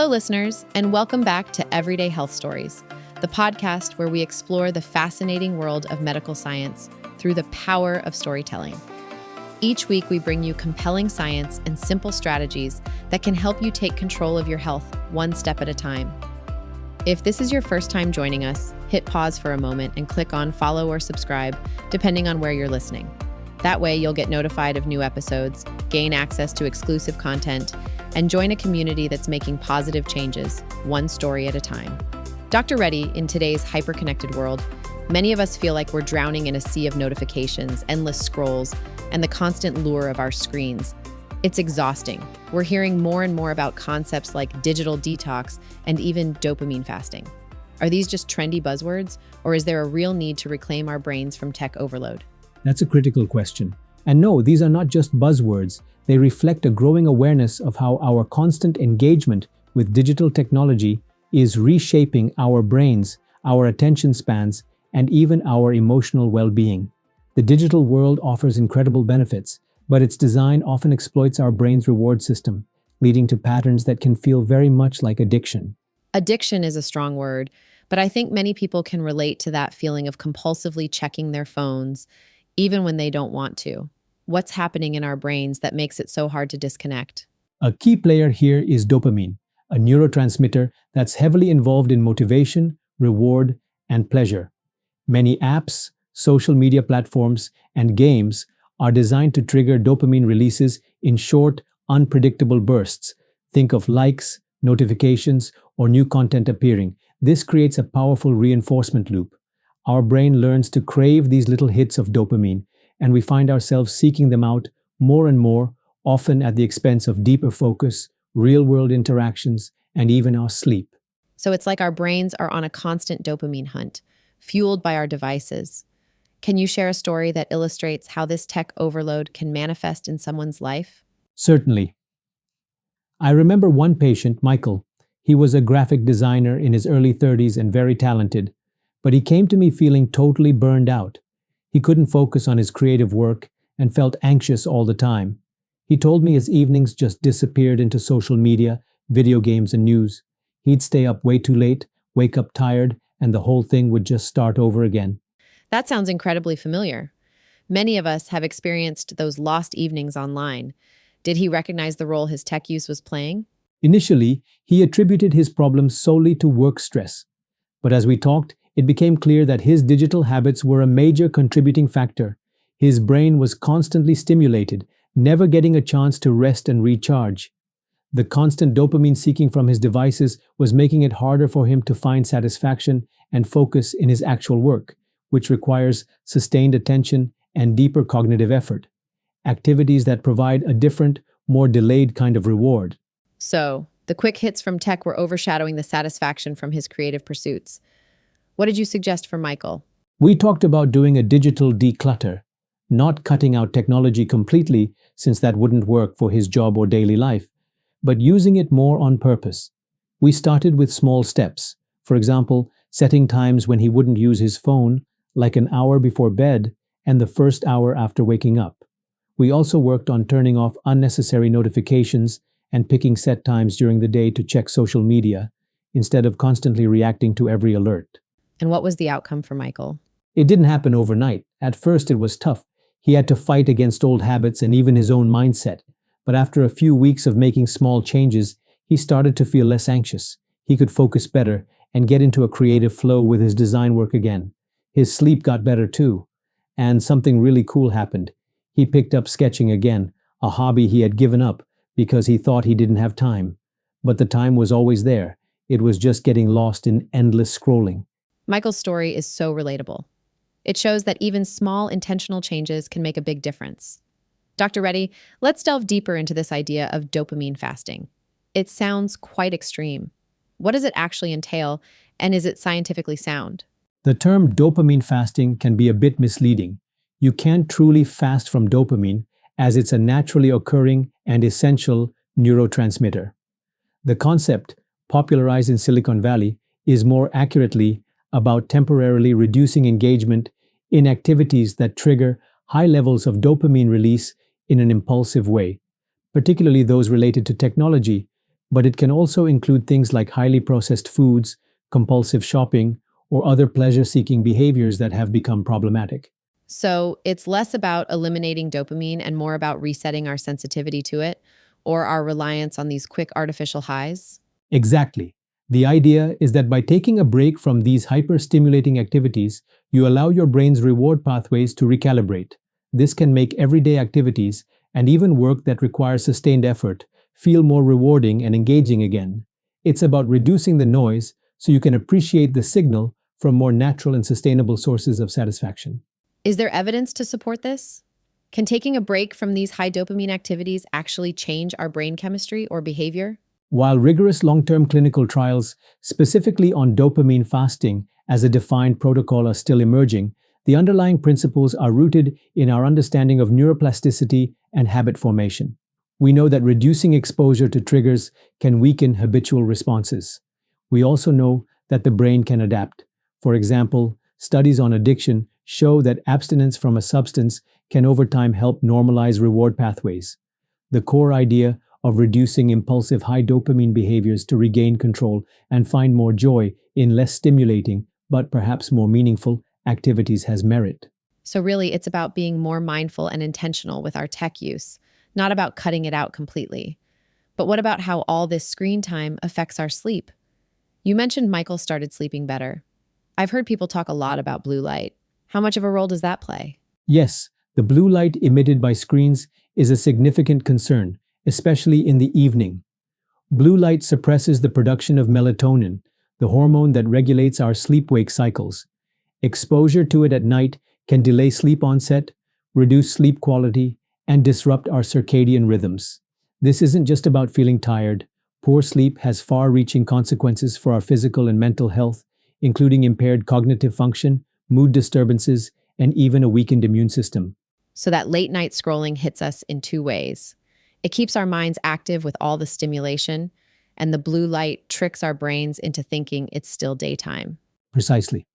Hello, listeners, and welcome back to Everyday Health Stories, the podcast where we explore the fascinating world of medical science through the power of storytelling. Each week, we bring you compelling science and simple strategies that can help you take control of your health one step at a time. If this is your first time joining us, hit pause for a moment and click on follow or subscribe, depending on where you're listening. That way, you'll get notified of new episodes, gain access to exclusive content, and join a community that's making positive changes, one story at a time. Dr. Reddy, in today's hyper-connected world, many of us feel like we're drowning in a sea of notifications, endless scrolls, and the constant lure of our screens. It's exhausting. We're hearing more and more about concepts like digital detox and even dopamine fasting. Are these just trendy buzzwords, or is there a real need to reclaim our brains from tech overload? That's a critical question. And no, these are not just buzzwords. They reflect a growing awareness of how our constant engagement with digital technology is reshaping our brains, our attention spans, and even our emotional well-being. The digital world offers incredible benefits, but its design often exploits our brain's reward system, leading to patterns that can feel very much like addiction. Addiction is a strong word, but I think many people can relate to that feeling of compulsively checking their phones, even when they don't want to. What's happening in our brains that makes it so hard to disconnect? A key player here is dopamine, a neurotransmitter that's heavily involved in motivation, reward, and pleasure. Many apps, social media platforms, and games are designed to trigger dopamine releases in short, unpredictable bursts. Think of likes, notifications, or new content appearing. This creates a powerful reinforcement loop. Our brain learns to crave these little hits of dopamine, and we find ourselves seeking them out more and more, often at the expense of deeper focus, real-world interactions, and even our sleep. So it's like our brains are on a constant dopamine hunt, fueled by our devices. Can you share a story that illustrates how this tech overload can manifest in someone's life? Certainly. I remember one patient, Michael. He was a graphic designer in his early 30s and very talented, but he came to me feeling totally burned out. He couldn't focus on his creative work and felt anxious all the time. He told me his evenings just disappeared into social media, video games, and news. He'd stay up way too late, wake up tired, and the whole thing would just start over again. That sounds incredibly familiar. Many of us have experienced those lost evenings online. Did he recognize the role his tech use was playing? Initially, he attributed his problems solely to work stress. But as we talked, it became clear that his digital habits were a major contributing factor. His brain was constantly stimulated, never getting a chance to rest and recharge. The constant dopamine seeking from his devices was making it harder for him to find satisfaction and focus in his actual work, which requires sustained attention and deeper cognitive effort, activities that provide a different, more delayed kind of reward. So, the quick hits from tech were overshadowing the satisfaction from his creative pursuits. What did you suggest for Michael? We talked about doing a digital declutter, not cutting out technology completely, since that wouldn't work for his job or daily life, but using it more on purpose. We started with small steps. For example, setting times when he wouldn't use his phone, like an hour before bed and the first hour after waking up. We also worked on turning off unnecessary notifications and picking set times during the day to check social media, instead of constantly reacting to every alert. And what was the outcome for Michael? It didn't happen overnight. At first, it was tough. He had to fight against old habits and even his own mindset. But after a few weeks of making small changes, he started to feel less anxious. He could focus better and get into a creative flow with his design work again. His sleep got better too. And something really cool happened. He picked up sketching again, a hobby he had given up because he thought he didn't have time. But the time was always there. It was just getting lost in endless scrolling. Michael's story is so relatable. It shows that even small intentional changes can make a big difference. Dr. Reddy, let's delve deeper into this idea of dopamine fasting. It sounds quite extreme. What does it actually entail, and is it scientifically sound? The term dopamine fasting can be a bit misleading. You can't truly fast from dopamine, as it's a naturally occurring and essential neurotransmitter. The concept, popularized in Silicon Valley, is more accurately about temporarily reducing engagement in activities that trigger high levels of dopamine release in an impulsive way, particularly those related to technology. but it can also include things like highly processed foods, compulsive shopping, or other pleasure-seeking behaviors that have become problematic. So it's less about eliminating dopamine and more about resetting our sensitivity to it or our reliance on these quick artificial highs. Exactly. The idea is that by taking a break from these hyper-stimulating activities, you allow your brain's reward pathways to recalibrate. This can make everyday activities, and even work that requires sustained effort, feel more rewarding and engaging again. It's about reducing the noise so you can appreciate the signal from more natural and sustainable sources of satisfaction. Is there evidence to support this? Can taking a break from these high dopamine activities actually change our brain chemistry or behavior? While rigorous long-term clinical trials, specifically on dopamine fasting as a defined protocol, are still emerging, the underlying principles are rooted in our understanding of neuroplasticity and habit formation. We know that reducing exposure to triggers can weaken habitual responses. We also know that the brain can adapt. For example, studies on addiction show that abstinence from a substance can over time help normalize reward pathways. The core idea of reducing impulsive high dopamine behaviors to regain control and find more joy in less stimulating, but perhaps more meaningful, activities has merit. So really, it's about being more mindful and intentional with our tech use, not about cutting it out completely. But what about how all this screen time affects our sleep? You mentioned Michael started sleeping better. I've heard people talk a lot about blue light. How much of a role does that play? Yes, the blue light emitted by screens is a significant concern, especially in the evening. Blue light suppresses the production of melatonin, the hormone that regulates our sleep-wake cycles. Exposure to it at night can delay sleep onset, reduce sleep quality, and disrupt our circadian rhythms. This isn't just about feeling tired. Poor sleep has far-reaching consequences for our physical and mental health, including impaired cognitive function, mood disturbances, and even a weakened immune system. So that late night scrolling hits us in two ways. It keeps our minds active with all the stimulation, and the blue light tricks our brains into thinking it's still daytime. Precisely.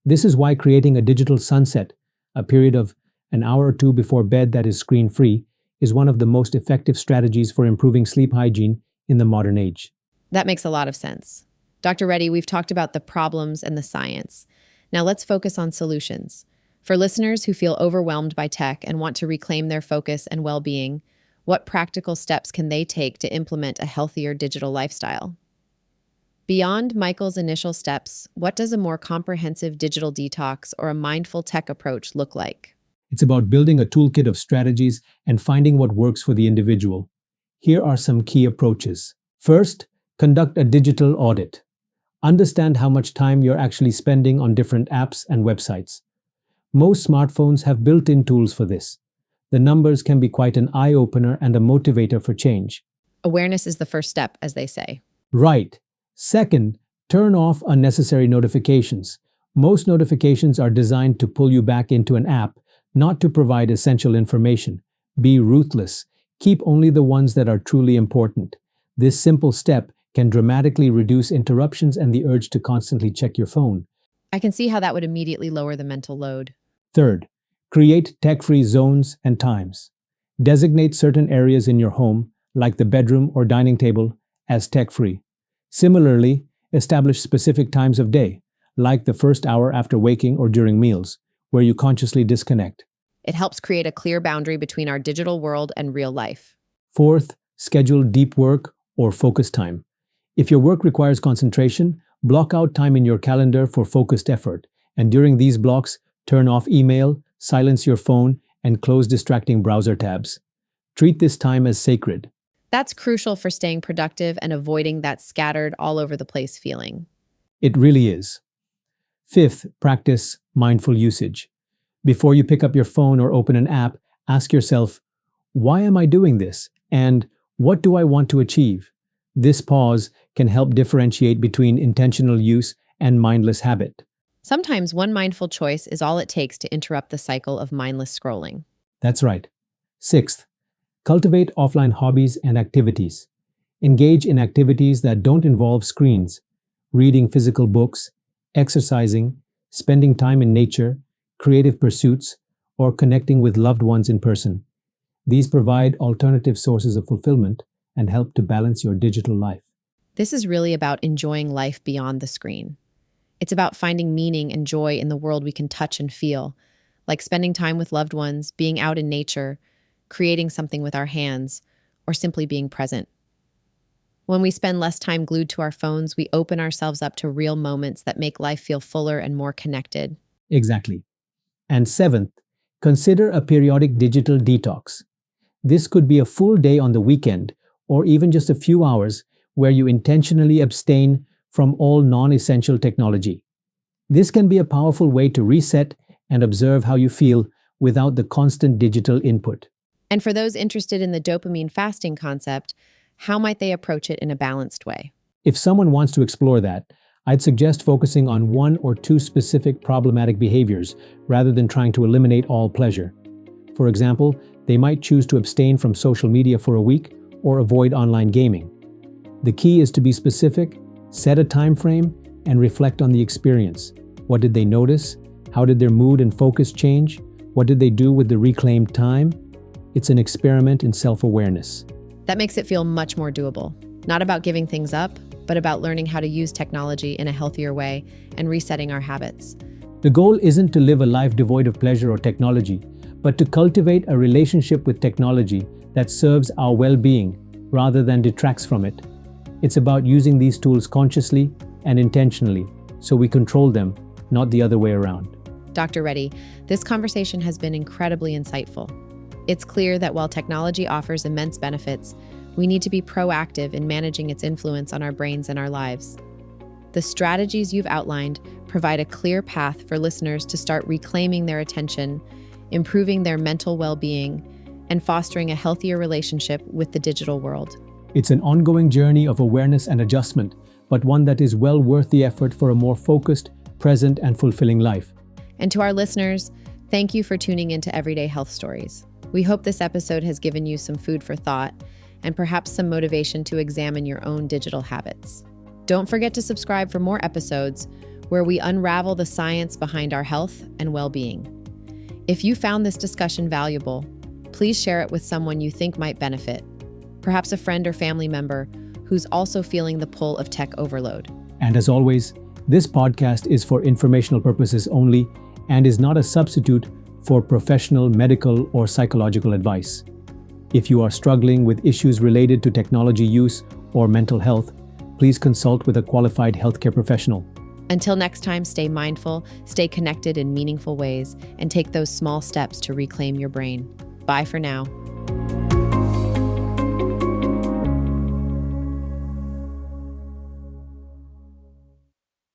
This is why creating a digital sunset, a period of an hour or two before bed that is screen-free, is one of the most effective strategies for improving sleep hygiene in the modern age. That makes a lot of sense. Dr. Reddy, we've talked about the problems and the science. Now let's focus on solutions. For listeners who feel overwhelmed by tech and want to reclaim their focus and well-being, what practical steps can they take to implement a healthier digital lifestyle? Beyond Michael's initial steps, what does a more comprehensive digital detox or a mindful tech approach look like? It's about building a toolkit of strategies and finding what works for the individual. Here are some key approaches. First, conduct a digital audit. Understand how much time you're actually spending on different apps and websites. Most smartphones have built-in tools for this. The numbers can be quite an eye-opener and a motivator for change. Awareness is the first step, as they say. Right. Second, turn off unnecessary notifications. Most notifications are designed to pull you back into an app, not to provide essential information. Be ruthless. Keep only the ones that are truly important. This simple step can dramatically reduce interruptions and the urge to constantly check your phone. I can see how that would immediately lower the mental load. Third, create tech-free zones and times. Designate certain areas in your home, like the bedroom or dining table, as tech-free. Similarly, establish specific times of day, like the first hour after waking or during meals, where you consciously disconnect. It helps create a clear boundary between our digital world and real life. Fourth, schedule deep work or focus time. If your work requires concentration, block out time in your calendar for focused effort, and during these blocks, turn off email, silence your phone, and close distracting browser tabs. Treat this time as sacred. That's crucial for staying productive and avoiding that scattered all over the place feeling. It really is. Fifth, practice mindful usage. Before you pick up your phone or open an app, ask yourself, why am I doing this? And what do I want to achieve? This pause can help differentiate between intentional use and mindless habit. Sometimes one mindful choice is all it takes to interrupt the cycle of mindless scrolling. That's right. Sixth, cultivate offline hobbies and activities. Engage in activities that don't involve screens. Reading physical books, exercising, spending time in nature, creative pursuits, or connecting with loved ones in person. These provide alternative sources of fulfillment and help to balance your digital life. This is really about enjoying life beyond the screen. It's about finding meaning and joy in the world we can touch and feel, like spending time with loved ones, being out in nature, creating something with our hands, or simply being present. When we spend less time glued to our phones, we open ourselves up to real moments that make life feel fuller and more connected. Exactly. And seventh, consider a periodic digital detox. This could be a full day on the weekend, or even just a few hours where you intentionally abstain from all non-essential technology. This can be a powerful way to reset and observe how you feel without the constant digital input. And for those interested in the dopamine fasting concept, how might they approach it in a balanced way? If someone wants to explore that, I'd suggest focusing on one or two specific problematic behaviors rather than trying to eliminate all pleasure. For example, they might choose to abstain from social media for a week or avoid online gaming. The key is to be specific, set a time frame, and reflect on the experience. What did they notice? How did their mood and focus change? What did they do with the reclaimed time? It's an experiment in self-awareness. That makes it feel much more doable. Not about giving things up, but about learning how to use technology in a healthier way and resetting our habits. The goal isn't to live a life devoid of pleasure or technology, but to cultivate a relationship with technology that serves our well-being rather than detracts from it. It's about using these tools consciously and intentionally so we control them, not the other way around. Dr. Reddy, this conversation has been incredibly insightful. It's clear that while technology offers immense benefits, we need to be proactive in managing its influence on our brains and our lives. The strategies you've outlined provide a clear path for listeners to start reclaiming their attention, improving their mental well-being, and fostering a healthier relationship with the digital world. It's an ongoing journey of awareness and adjustment, but one that is well worth the effort for a more focused, present, and fulfilling life. And to our listeners, thank you for tuning into Everyday Health Stories. We hope this episode has given you some food for thought and perhaps some motivation to examine your own digital habits. Don't forget to subscribe for more episodes where we unravel the science behind our health and well-being. If you found this discussion valuable, please share it with someone you think might benefit, perhaps a friend or family member who's also feeling the pull of tech overload. And as always, this podcast is for informational purposes only and is not a substitute for professional medical or psychological advice. If you are struggling with issues related to technology use or mental health, please consult with a qualified healthcare professional. Until next time, stay mindful, stay connected in meaningful ways, and take those small steps to reclaim your brain. Bye for now.